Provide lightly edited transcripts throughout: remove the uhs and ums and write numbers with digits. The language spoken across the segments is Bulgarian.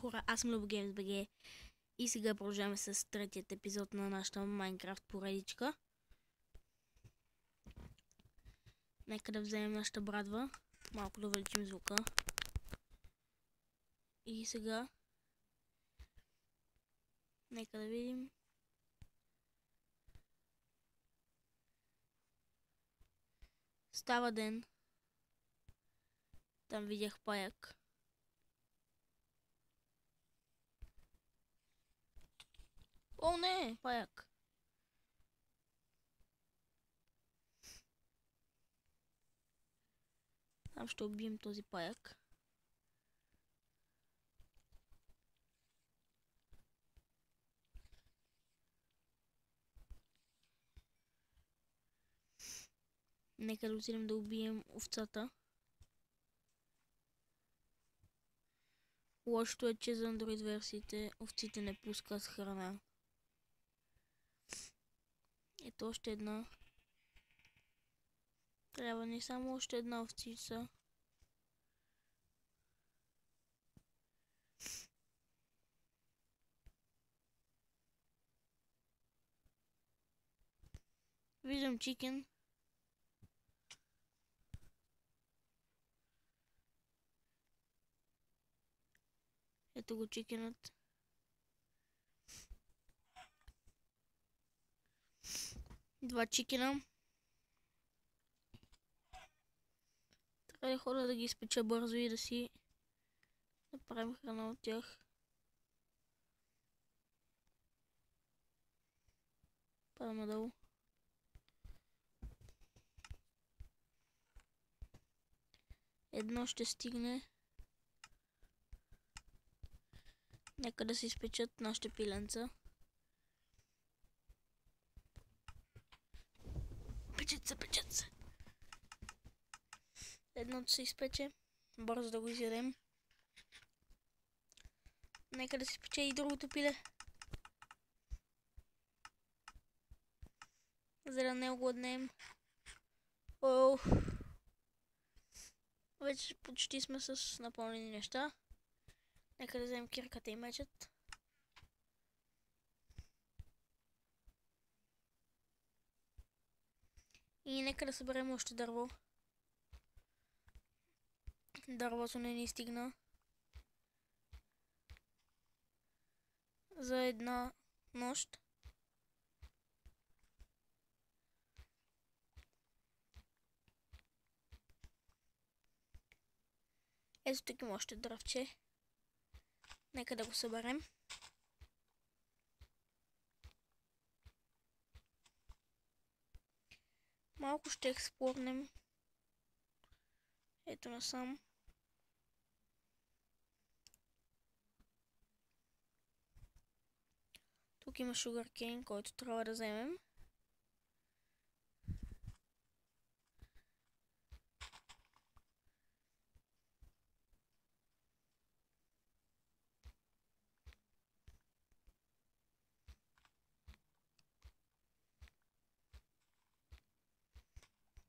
хора, аз съм LoboGamesBG и сега продължаваме с третият епизод на нашата Майнкрафт поредичка. Нека да вземем нашата брадва, малко да увеличим звука. И сега нека да видим. Става ден. Там видях паяк. О, не, паяк. Там ще убием този паяк. Нека да отидем да убием овцата. Лошото е, че за Android версиите овците не пускат храна. Ето още една. Трябва ни само още една овцица. Виждам чикен. Ето го чикенът. Два чикена. Трябва да ходя да ги изпеча бързо и да си направим храна от тях. Падам надолу. Едно ще стигне. Нека да се изпечат нашите пиленца. Печат се. Едното се изпече. Бързо да го изядем. Нека да се изпече и другото пиле. За да не огладнем. Вече почти сме с напълнени неща. Нека да вземем кирката и мечът. И нека да съберем още дърво. Дървото не ни стигна за една нощ. Ето тук има още дръвче. Нека да го съберем. Малко ще експлорнем. Ето насам. Тук има шугаркейн, който трябва да вземем.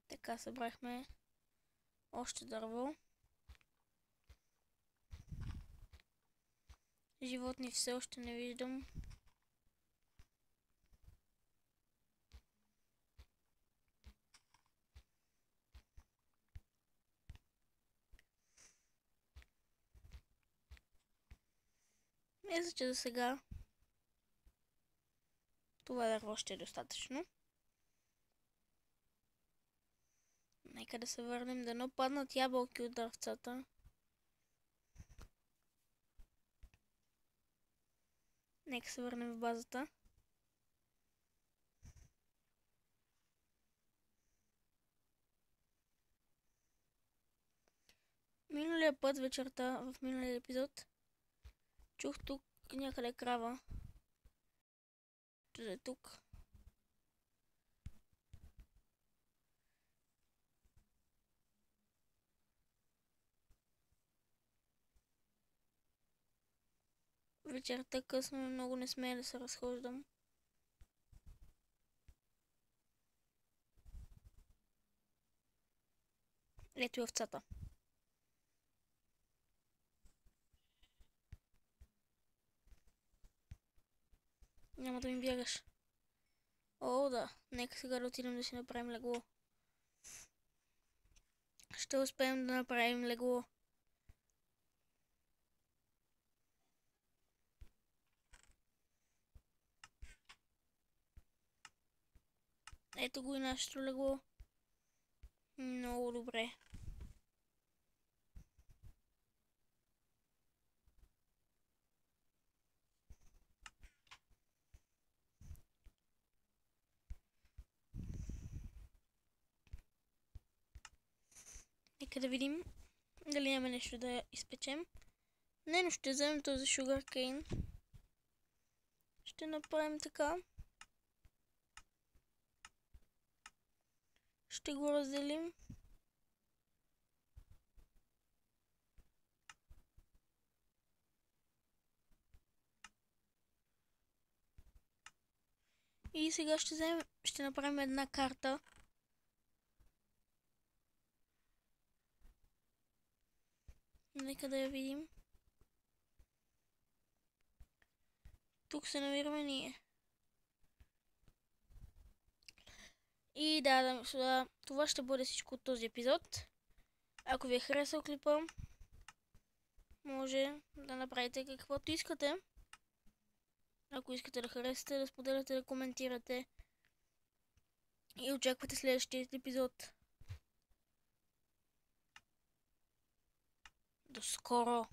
Така събрахме още дърво. Животни все още не виждам. Мисля, че за сега това дърво ще е достатъчно. Нека да се върнем, дано паднат ябълки от дървцата. Нека се върнем в базата. Миналия път вечерта, в миналия епизод, чух тук някъде крава. Ще е тук. Вечерта късно, много не смея да се разхождам. Ето и овцата. Няма да ми бягаш. О, да. Нека сега да отидем да си направим легло. Ще успеем да направим легло. Ето го и нашето легло. Много добре. Нека да видим дали имаме нещо да изпечем. Не, но ще вземем този sugarcane. Ще направим така. Ще го разделим. И сега ще направим една карта. Нека да я видим. Тук се намираме ние. И да, това ще бъде всичко от този епизод. Ако ви е харесал клипа, може да направите каквото искате. Ако искате да харесате, да споделяте, да коментирате. И очаквате следващия епизод. До скоро!